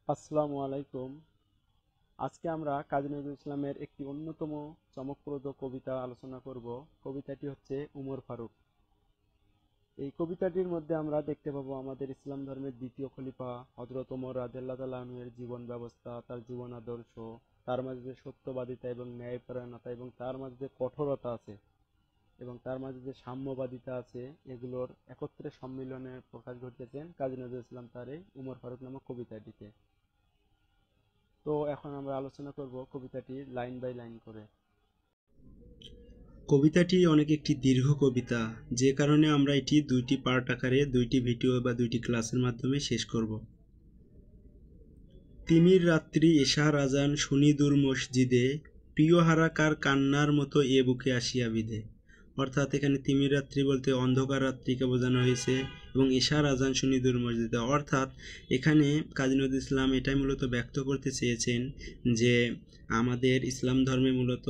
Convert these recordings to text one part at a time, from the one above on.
আসসালামু আলাইকুম। আজকে আমরা কাজী নজরুল ইসলামের একটি অন্যতম চমকপ্রদ কবিতা আলোচনা করব। কবিতাটি হচ্ছে উমর ফারুক। এই কবিতাটির মধ্যে আমরা দেখতে পাবো আমাদের ইসলাম ধর্মের দ্বিতীয় খলিফা হযরত ওমর রাদিয়াল্লাহু তাআলা আনহু এর জীবন ব্যবস্থা, তার জীবন আদর্শ, তার মাঝে যে সত্যবাদিতা এবং ন্যায়পরায়ণতা এবং তার মাঝে যে কঠোরতা আছে এবং তার মাঝে যে সাম্যবাদিতা আছে, এগুলোর একত্রে সম্মিলনে প্রকাশ ঘটিয়েছেন কাজী নজরুল ইসলাম তার এই উমর ফারুক নামক কবিতাটিতে। তো এখন আমরা আলোচনা করব কবিতাটি লাইন বাই লাইন করে। কবিতাটি অনেক একটি দীর্ঘ কবিতা, যে কারণে আমরা এটি দুইটি পার্ট আকারে দুইটি ভিডিও বা দুইটি ক্লাসের মাধ্যমে শেষ করব। তিমির রাত্রি এশার আজান শুনি দূর মসজিদে, প্রিয় হারাকার কান্নার মতো এ বুকে আসিয়া বিধে। অর্থাৎ এখানে তিমির রাত্রি বলতে অন্ধকার রাত্রিকে বোঝানো হয়েছে এবং এশার আজান শুনি দূর মসজিদে, অর্থাৎ এখানে কাজী নজরুল ইসলাম এটাই মূলত ব্যক্ত করতে চেয়েছেন যে আমাদের ইসলাম ধর্মে মূলত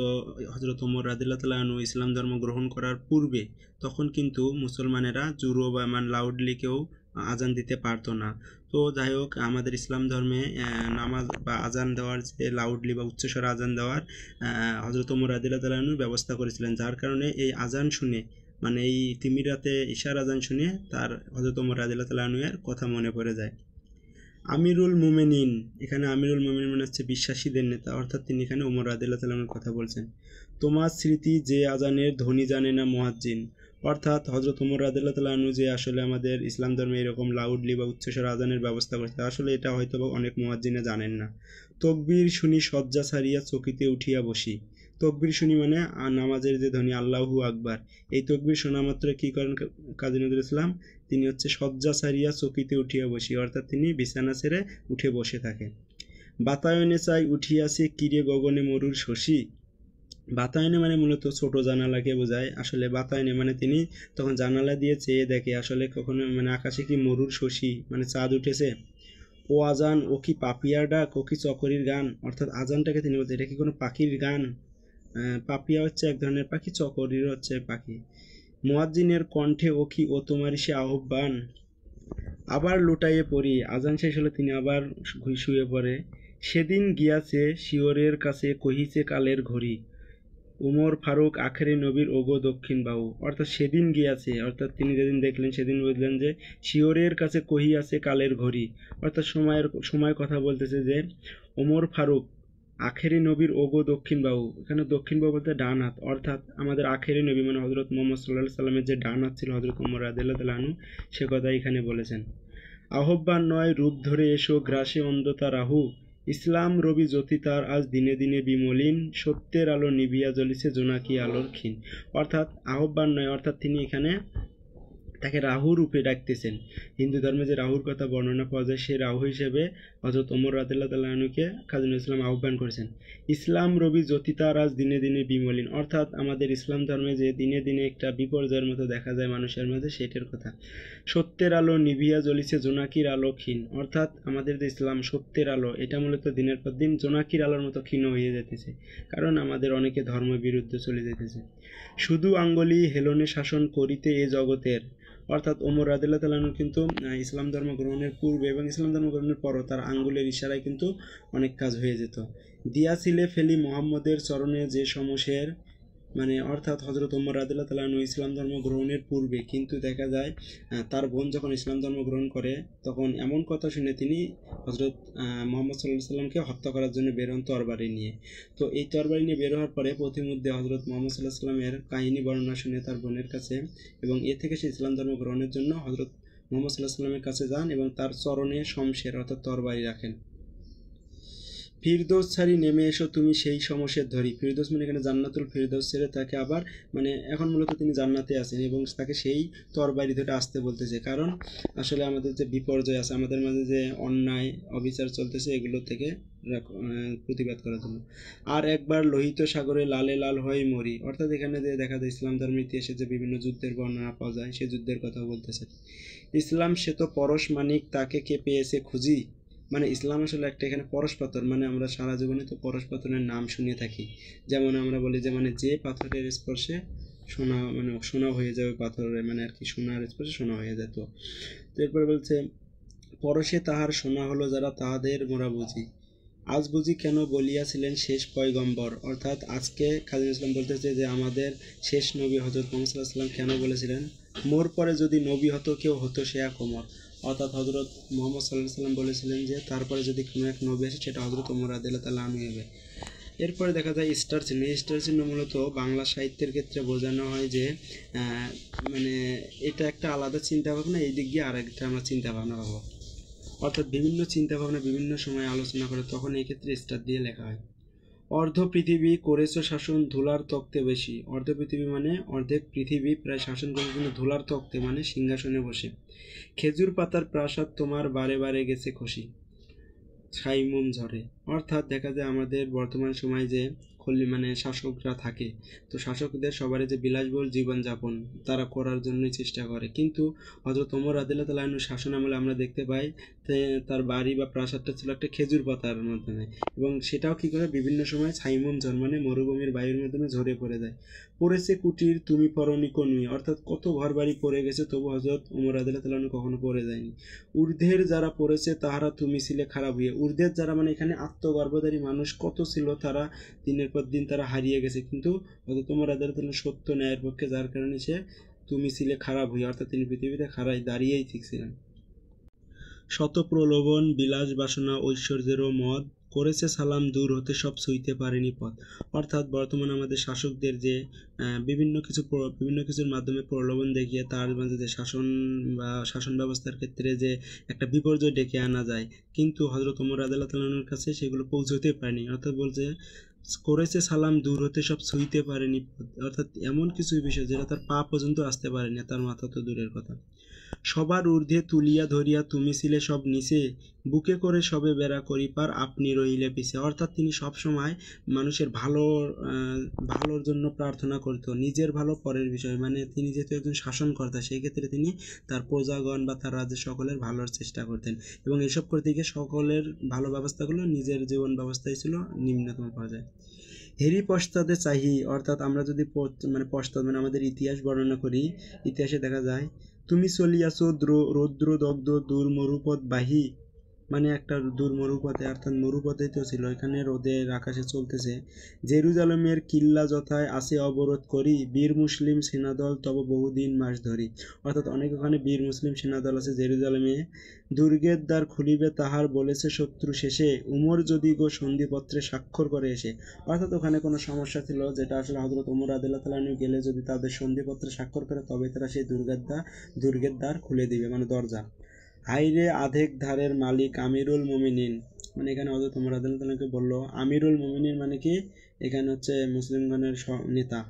হযরত ওমর রাদিয়াল্লাহু তাআলা আনহু ইসলাম ধর্ম গ্রহণ করার পূর্বে তখন কিন্তু মুসলমানেরা জুরো বা লাউডলি কেউ আজান দিতে পারতো না। তো যাই হোক, আমাদের ইসলাম ধর্মে নামাজ বা আজান দেওয়ার যে লাউডলি বা উচ্চস্বরে আজান দেওয়ার হযরত ওমর রাদিয়াল্লাহু তাআলা আনহু ব্যবস্থা করেছিলেন, যার কারণে এই আজান শুনে এই তিমির রাতে ইশার আজান শুনে তার হযরত ওমর রাদিয়াল্লাহু তাআলা আনহু এর কথা মনে পড়ে যায়। আমিরুল মুমিনিন, এখানে আমিরুল মুমিনিন মানে হচ্ছে বিশ্বাসীদের নেতা, অর্থাৎ তিনি এখানে ওমর রাদিয়াল্লাহু তাআলা আনহুর কথা বলছেন। তোমার স্মৃতি যে আজানের ধ্বনি জানে না মুয়াজ্জিন, অর্থাৎ হযরত ওমর রাদিয়াল্লাহু তাআলা আনহু যে আসলে আমাদের ইসলাম ধর্মে এরকম লাউডলি বা উচ্চস্বরে আজানের ব্যবস্থা করছে, আসলে এটা হয়তো বা অনেক মুয়াজ্জিনে জানেন না। তকবীর শুনি শয্যা ছাড়িয়া চকিতে উঠিয়া বসি। তকবীর শুনি মানে নামাজের যে ধ্বনি আল্লাহু আকবার, এই তকবীর শোনা মাত্র কি করেন কাজী নজরুল ইসলাম? তিনি হচ্ছে শয্যা ছাড়িয়া চকিতে উঠিয়া বসি, অর্থাৎ তিনি বিছানা ছেড়ে উঠে বসে থাকেন। বাতায়নে চাই উঠিয়াছে কিরে গগনে মরুর শশী। বাতায়নে মানে মূলত ছোট জানালাকে বোঝায়। আসলে বাতায়নে মানে তিনি তখন জানালা দিয়ে চেয়ে দেখে আসলে কখনো আকাশে কি মরুর শশী মানে চাঁদ উঠেছে। ও আজান ও কি পাপিয়ার ডাক ও কি চকরির গান, অর্থাৎ আজানটাকে তিনি বলতে এটা কি কোনো পাখির গান? পাপিয়া হচ্ছে এক ধরনের পাখি, চকরির হচ্ছে পাখি। মুয়াজ্জিনের কণ্ঠে ও কি ও তোমারই সে আহ্বান। আবার লুটাইয়ে পড়ি, আজান শেষ হলে তিনি আবার শুয়ে পড়ে। সেদিন গিয়াছে শিয়রের কাছে কহিছে কালের ঘড়ি, উমর ফারুক আখেরি নবীর ওগো দক্ষিণ বাহু, অর্থাৎ সেদিন গিয়াছে অর্থাৎ তিনি যেদিন দেখলেন সেদিন বুঝলেন যে শিয়রের কাছে কহিয়াছে কালের ঘড়ি, অর্থাৎ সময় কথা বলতেছে যে ওমর ফারুক আখেরি নবীর ওগো দক্ষিণ বাহু, এখানে দক্ষিণ বাহু বলতে ডান হাত, অর্থাৎ আমাদের আখেরি নবী মানে হযরত মুহাম্মদ সাল্লাল্লাহু সাল্লামের যে ডান হাত ছিল হযরত ওমর রাদিয়াল্লাহু তাআলা আনহু, সে কথা এখানে বলেছেন। আহ্বান নয় রূপ ধরে এসো গ্রাসে অন্ধতা রাহু, ইসলাম রবি জ্যোতি তার আজ দিনে দিনে বিমলিন, সত্যের আলো নিভিয়া জ্বলিছে জোনাকি আলোর ক্ষীণ, অর্থাৎ আহ্বান নয় অর্থাৎ তিনি এখানে তাকে রাহু রূপে ডাকতেছেন। হিন্দু ধর্মে যে রাহুর কথা বর্ণনা পাওয়া যায়, সেই রাহু হিসেবে হযরত ওমর রাদিয়াল্লাহু তাআলা আনহুকে কাজী নজরুল ইসলাম আহ্বান করেছেন। ইসলাম রবি জ্যোতি তার আজ দিনে দিনে বিমলিন, অর্থাৎ আমাদের ইসলাম ধর্মে যে দিনে দিনে একটা বিপর্যয়ের মতো দেখা যায় মানুষের মধ্যে, সেটার কথা। সত্যের আলো নিভিয়া জ্বলিছে জোনাকির আলো ক্ষীণ, অর্থাৎ আমাদের যে ইসলাম সত্যের আলো, এটা মূলত দিনের পর দিন জোনাকির আলোর মতো ক্ষীণ হয়ে যেতেছে, কারণ আমাদের অনেকে ধর্ম বিরুদ্ধে চলে যেতেছে। শুধু আঙ্গুলি হেলনে শাসন করিতে এ জগতের, অর্থাৎ ওমর রাদিয়াল্লাহু তাআলা আনহু কিন্তু ইসলাম ধর্ম গ্রহণের পূর্বে এবং ইসলাম ধর্ম গ্রহণের পরও তার আঙ্গুলের ইশারায় কিন্তু অনেক কাজ হয়ে যেত। দিয়াছিলে ফেলি মোহাম্মদের চরণে যে সমশের, অর্থাৎ হযরত ওমর রাদিয়াল্লাহু তাআলা আনহু ইসলাম ধর্ম গ্রহণের পূর্বে কিন্তু দেখা যায় তার বোন যখন ইসলাম ধর্ম গ্রহণ করে, তখন এমন কথা শুনে তিনি হযরত মুহাম্মদ সাল্লাল্লাহু আলাইহি সাল্লামকে হত্যা করার জন্য বের হন তরবারি নিয়ে। তো এই তরবারি নিয়ে বের হওয়ার পরে পথিমধ্যে হযরত মুহাম্মদ সাল্লাল্লাহু আলাইহি সাল্লামের কাহিনী বর্ণনা শুনে তার বোনের কাছে, এবং এ থেকে সে ইসলাম ধর্ম গ্রহণের জন্য হযরত মুহাম্মদ সাল্লাল্লাহু আলাইহি সাল্লামের কাছে যান এবং তার চরণে শমশের অর্থাৎ তরবারি রাখেন। ফিরদৌস ছাড়ি নেমে এসো তুমি সেই সমশের ধরি, ফিরদৌস মানে এখানে জান্নাতুল ফিরদৌস ছেড়ে তাকে আবার এখন মূলত তিনি জান্নাতে আছেন এবং তাকে সেই তরবারি ধরে আসতে বলতেছে, কারণ আসলে আমাদের যে বিপর্যয় আছে, আমাদের মাঝে যে অন্যায় অবিচার চলতেছে, এগুলো থেকে প্রতিবাদ করার জন্য। আর একবার লোহিত সাগরে লালে লাল হয়ে মরি, অর্থাৎ এখানে যে দেখা যায় ইসলাম ধর্মের ইতিহাসে যে বিভিন্ন যুদ্ধের বর্ণনা পাওয়া যায়, সেই যুদ্ধের কথা বলতেছে। ইসলাম সে তো পরশ মানিক তাকে কে পেয়েছে খুঁজি, ইসলাম আসলে একটা এখানে পরশ পাথর, আমরা সারা জীবনে তো পরশ পাথরের নাম শুনে থাকি। যেমন আমরা বলি যে যে পাথরের স্পর্শে সোনা সোনা হয়ে যাবে পাথরের আর কি, সোনার স্পর্শে সোনা হয়ে যেত। তো এরপরে বলছে পরশে তাহার শোনা হলো যারা তাহাদের মোরা বুঝি, আজ বুঝি কেন বলিয়াছিলেন শেষ পয়গম্বর। অর্থাৎ আজকে কাজী ইসলাম বলতেছে যে আমাদের শেষ নবী হজরত মোহাম্মদ সাল্লাল্লাহু আলাইহি ওয়াসাল্লাম কেন বলেছিলেন মোর পরে যদি নবী হতো কেউ হতো সে এক ওমর। অর্থাৎ হজরত মোহাম্মদ সাল্লাল্লাহু আলাইহি ওয়াসাল্লাম বলেছিলেন যে তারপরে যদি কোনো এক নবী আসে সেটা হজরত ওমর রাদিয়াল্লাহু তাআলা আনহু হবে। এরপরে দেখা যায় স্টার চিহ্ন। স্টার চিহ্ন মূলত বাংলা সাহিত্যের ক্ষেত্রে বোঝানো হয় যে মানে এটা একটা আলাদা চিন্তা ভাবনা, এই দিক দিয়ে আরেকটা আমরা চিন্তা ভাবনা পাবো। অর্থাৎ বিভিন্ন চিন্তা ভাবনা বিভিন্ন সময় আলোচনা করে তখন এই ক্ষেত্রে স্টার দিয়ে লেখা হয়। অর্ধ পৃথিবী করেছ শাসন ধুলার তক্তে বেশি। অর্ধ পৃথিবী মানে অর্ধেক পৃথিবী প্রায় শাসন করার জন্য ধুলার তক্তে মানে সিংহাসনে বসে। খেজুর পাতার প্রাসাদ তোমার বারে বারে গেছে খসি, ছাইমুম ঝরে। অর্থাৎ দেখা যায় আমাদের বর্তমান সময়ে যে মানে শাসকরা থাকে, তো শাসকদের সবারই যে বিলাসবহুল জীবনযাপন তারা করার জন্যই চেষ্টা করে, কিন্তু হযরত ওমর রাদিয়াল্লাহু তাআলা আনহু শাসন আমলে আমরা দেখতে পাই তার বাড়ি বা প্রাসাদটা ছিল একটা খেজুর পাতার মাধ্যমে, এবং সেটাও কি করে বিভিন্ন সময় ছাইমুম ঝড় মানে মরুভূমির বায়ুর মাধ্যমে ঝরে পড়ে যায়। পড়েছে কুটির তুমি পরনি কনুই। অর্থাৎ কত ঘর বাড়ি পড়ে গেছে তবু হযরত ওমর রাদিয়াল্লাহু তাআলা আনহু কখনো পড়ে যায়নি। ঊর্ধ্বের যারা পড়েছে তাহারা তুমি ছিলে খারাপ হইয়া। ঊর্ধ্বের যারা মানে এখানে আত্মগর্ভধারী মানুষ কত ছিল, তারা দিনের পর দিন তারা হারিয়ে গেছে, কিন্তু হযরত ওমর রাদিয়াল্লাহু তাআলা সত্য ন্যায়ের পক্ষে যার কারণে সে তুমি ছিলে খারাপ হইয়া, অর্থাৎ তিনি পৃথিবীতে খাড়াই দাঁড়িয়েই ঠিক ছিলেন। শত প্রলোভন বিলাস বাসনা ঐশ্বর্যেরও মদ, করেছে সালাম দূর হতে সব ছুঁইতে পারেনি পথ। অর্থাৎ বর্তমানে আমাদের শাসকদের যে বিভিন্ন কিছুর মাধ্যমে প্রলোভন দেখিয়ে তার মাঝে যে শাসন বা শাসন ব্যবস্থার ক্ষেত্রে যে একটা বিপর্যয় ডেকে আনা যায়, কিন্তু হযরত ওমর রাদিয়াল্লাহু তাআলা আনহুর কাছে সেগুলো পৌঁছতে পারেনি। অর্থাৎ বলছে করেছে সালাম দূর হতে সব ছুঁইতে পারেনি পথ। অর্থাৎ এমন কিছু বিষয় যেটা তার পা পর্যন্ত আসতে পারেনি, তার মাথা তো দূরের কথা। সবার ঊর্ধ্বে তুলিয়া ধরিয়া তুমি ছিলে সব নিচে, বুকে করে সবে বেড়া করি পার আপনি রহিলে পিছে। অর্থাৎ তিনি সবসময় মানুষের ভালোর জন্য প্রার্থনা করতো, নিজের ভালো পরের বিষয়। মানে তিনি যেহেতু একজন শাসনকর্তা, সেই ক্ষেত্রে তিনি তার প্রজাগণ বা তার রাজ্যের সকলের ভালোর চেষ্টা করতেন, এবং এসব করতে গিয়ে সকলের ভালো ব্যবস্থাগুলো নিজের জীবন ব্যবস্থায় ছিল নিম্নতম পর্যায়ে। হেরি পশ্চাদে চাহি। অর্থাৎ আমরা যদি পশ্চাৎ মানে আমাদের ইতিহাস বর্ণনা করি, ইতিহাসে দেখা যায় তুমি চলিয়াছ রৌদ্র দগ্ধ দূর মরুপথ বাহি, মানে একটা দূর মরুপথে, অর্থাৎ মরুপথেই তো ছিল, এখানে রোদের আকাশে চলতেছে। জেরুজালেমের কিল্লা যথায় আছে অবরোধ করি, বীর মুসলিম সেনাদল তব বহুদিন মাস ধরি। অর্থাৎ অনেক ওখানে বীর মুসলিম সেনাদল আছে জেরুজালেমে। দুর্গের দ্বার খুলিবে তাহার বলেছে শত্রু শেষে, উমর যদি গো সন্ধিপত্রে স্বাক্ষর করে এসে। অর্থাৎ ওখানে কোনো সমস্যা ছিল যেটা আসলে হযরত ওমর রাদিয়াল্লাহু তাআলা আনহু গেলে যদি তাদের সন্ধিপত্রে স্বাক্ষর করে তবে তারা সেই দুর্গের দ্বার খুলে দিবে, মানে দরজা। হাইরে আধেক ধারের মালিক আমিরুল মুমিনিন, মানে এখানে হযরত ওমর রাদিয়াল্লাহু তাআলা আনহুকে বলল আমিরুল মুমিনিন মানে কি, এখানে হচ্ছে মুসলিমগণের নেতা।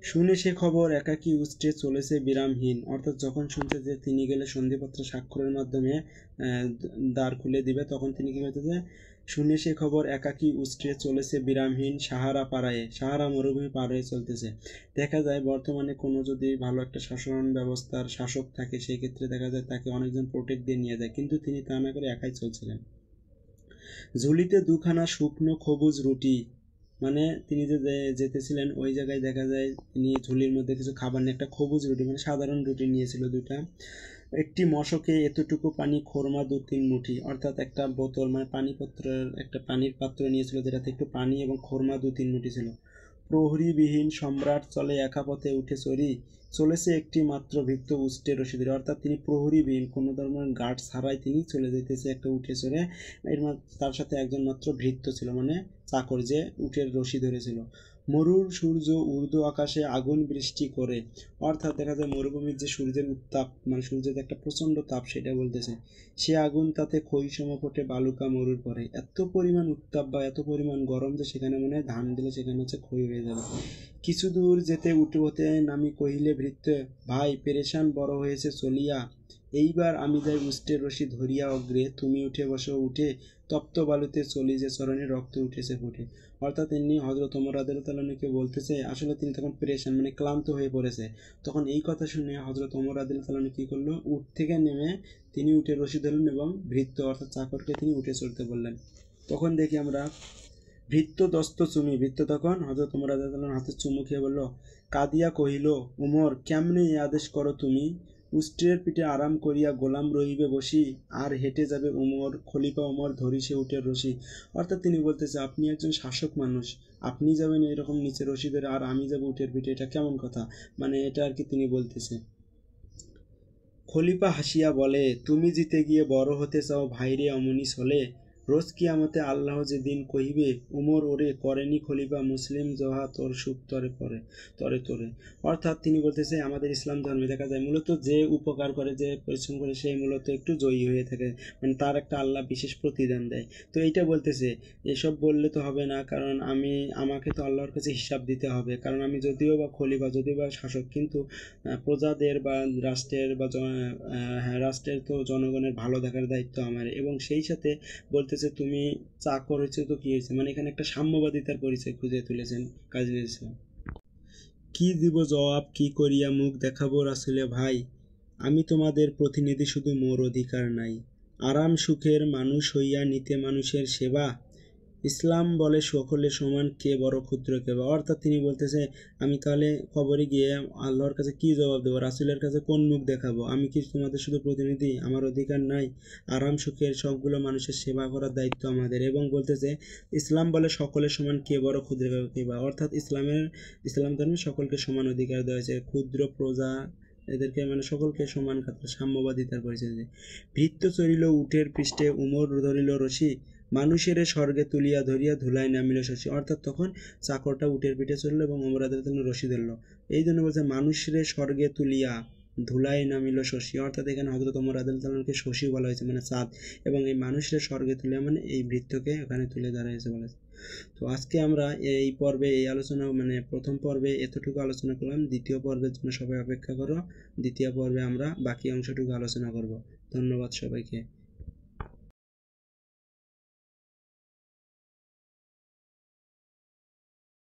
শুনে সে খবর একাকী উষ্ট্রে চলেছে বিরামহীন। অর্থাৎ যখন শুনছে যে তিনি গেলে সন্ধিপত্র স্বাক্ষরের মাধ্যমে দ্বার খুলে দিবে, তখন তিনি কি করতেছে, শুনে সে খবর একাকী উষ্ট্রে চলেছে বিরামহীন সাহারা পাড়ায়, সাহারা মরুভূমি পার হয়ে চলতেছে। দেখা যায় বর্তমানে কোনো যদি ভালো একটা শাসন ব্যবস্থার শাসক থাকে, সেই ক্ষেত্রে দেখা যায় তাকে অনেকজন প্রোটেক্ট দিয়ে নিয়ে যায়, কিন্তু তিনি তা না করে একাই চলছিলেন। ঝুলিতে দুখানা শুকনো সবুজ রুটি, মানে তিনি যে যেতেছিলেন ওই জায়গায় দেখা যায় তিনি ঝুলির মধ্যে কিছু খাবার নিয়ে একটা সবুজ রুটি মানে সাধারণ রুটি নিয়েছিল দুইটা। একটি মশকে এতটুকু পানি খোরমা 2-3 মুঠি। অর্থাৎ একটা বোতল মানে একটা পানির পাত্র নিয়েছিল যেটাতে একটু পানি এবং খোরমা 2-3 মুঠি ছিল। প্রহরীবিহীন সম্রাট চলে একা পথে উঠে চড়ি, চলেছে একটি মাত্র ভৃত্য উষ্টে রশি ধরে। অর্থাৎ তিনি প্রহরীবিহীন কোনো ধরনের গার্ড ছাড়াই তিনি চলে যেতেছে একটা উঠে চড়ে, তার সাথে একজন মাত্র ভৃত্য ছিল মানে চাকর, যে উটের রশি ধরেছিল। মরুর সূর্য ঊর্ধ্ব আকাশে আগুন বৃষ্টি করে। অর্থাৎ দেখা যায় মরুভূমির যে সূর্যের উত্তাপ মানে সূর্যের যে একটা প্রচণ্ড তাপ সেটা বলতেছে, সে আগুন তাতে ক্ষয়সম ফোটে বালুকা মরুর পরে। এত পরিমাণ উত্তাপ বা এত পরিমাণ গরম যে সেখানে মনে হয় ধান দিলে সেখানে হচ্ছে ক্ষয় হয়ে যাবে। কিছু দূর যেতে উঠে হতে নামি কহিলে ভৃত্য, ভাই পেরেশান বড় হয়েছে চলিয়া, এইবার আমি যাই উষ্ট্রের রশি ধরিয়া অগ্রে, তুমি উঠে বসো উঠে, তপ্ত বালুতে চলি যে চরণে রক্ত উঠেছে ফুটে। অর্থাৎ তিনি হযরত ওমর রাদিয়াল্লাহু তাআলা আনহুকে বলতেছে, আসলে তিনি তখন পেরেশান মানে ক্লান্ত হয়ে পড়েছে। তখন এই কথা শুনে হযরত ওমর রাদিয়াল্লাহু তাআলা আনহু কি করলো, উট থেকে নেমে তিনি উটের রশি ধরলেন এবং ভৃত্য অর্থাৎ চাকরকে তিনি উঠে চড়তে বললেন। তখন দেখি আমরা ভৃত্য দস্ত চুমি, ভৃত্য তখন হযরত ওমর রাদিয়াল্লাহু তাআলার হাতে চুমু খেয়ে বলল, কাঁদিয়া কহিল, উমর কেমনে এই আদেশ করো তুমি, উষ্ট্রের পিঠে আরাম করিয়া গোলাম রহিবে বসি, আর হেঁটে যাবে উমর, খলিফা ওমর ধরিছে উটের রশি। অর্থাৎ তিনি বলতেছে আপনি একজন শাসক মানুষ, আপনি যাবেন এরকম নিচে রশি ধরে আর আমি যাবো উটের পিঠে, এটা কেমন কথা? মানে এটা আর কি তিনি বলতেছে। খলিফা হাসিয়া বলে, তুমি জিতে গিয়ে বড় হতে চাও ভাইরে অমনি চলে, রোজ কিয়ামতে আল্লাহ যেদিন কহিবে উমর ওরে করেনি খলিফা মুসলিম জহা তোর সুখ তরে পরে তরে তরে। অর্থাৎ তিনি বলতেছে আমাদের ইসলাম ধর্মে দেখা যায় মূলত যে উপকার করে, যে পরিশ্রম করে, সেই মূলত একটু জয়ী হয়ে থাকে, মানে তার একটা আল্লাহ বিশেষ প্রতিদান দেয়। তো এইটা বলতেছে এসব বললে তো হবে না, কারণ আমাকে তো আল্লাহর কাছে হিসাব দিতে হবে, কারণ আমি যদিও বা খলিফা, যদিও বা শাসক, কিন্তু প্রজাদের বা রাষ্ট্রের বা হ্যাঁ, রাষ্ট্রের তো জনগণের ভালো দেখার দায়িত্ব আমার। এবং সেই সাথে বলতেছে তুমি চাকর হচ্ছে তো কি হয়েছে, মানে এখানে একটা সাম্যবাদিতার পরিচয় খুঁজে তুলেছেন কাজী নজরুল ইসলাম। কি দিব জবাব, কি করিয়া মুখ দেখাবো রাসূলে ভাই, আমি তোমাদের প্রতিনিধি, শুধু মোর অধিকার নাই, আরাম সুখের মানুষ হইয়া নিতে মানুষের সেবা, ইসলাম বলে সকলে সমান, কে বড় ক্ষুদ্র কে বা। অর্থাৎ তিনি বলতেছে আমি তাহলে কবরে গিয়ে আল্লাহর কাছে কি জবাব দেবো, রাসূলের কাছে কোন মুখ দেখাবো, আমি কি তোমাদের শুধু প্রতিনিধি, আমার অধিকার নাই? আরাম সুখের সবগুলো মানুষের সেবা করার দায়িত্ব আমাদের। এবং বলতেছে ইসলাম বলে সকলে সমান, কে বড় ক্ষুদ্র কে বা। অর্থাৎ ইসলাম ধর্মে সকলকে সমান অধিকার দেওয়া হয়েছে, ক্ষুদ্র প্রজা এদেরকে মানে সকলকে সমান খাতে সাম্যবাদিতার পরিচয় দেয়। ভৃত্য চরিল উটের পৃষ্ঠে উমর ধরিল রশি, মানুষের স্বর্গে তুলিয়া ধরিয়া ধুলায় নামিল শশী। অর্থাৎ তখন চাকরটা উটের পিঠে চললো এবং ওমর রাদিয়াল্লাহু আনহু রশি ধরলো। এই জন্য বলছে মানুষরে স্বর্গে তুলিয়া ধুলায় নামিল শশী। অর্থাৎ এখানে হযরত ওমর রাদিয়াল্লাহু আনহুকে শশী বলা হয়েছে, মানে চাঁদ। এবং এই মানুষরে স্বর্গে তুলিয়া মানে এই বৃত্তকে ওখানে তুলে ধরা হয়েছে বলেছে। তো আজকে আমরা এই পর্বে এই আলোচনা মানে প্রথম পর্বে এতটুকু আলোচনা করলাম। দ্বিতীয় পর্বের জন্য সবাই অপেক্ষা করো। দ্বিতীয় পর্বে আমরা বাকি অংশটুকু আলোচনা করব। ধন্যবাদ সবাইকে।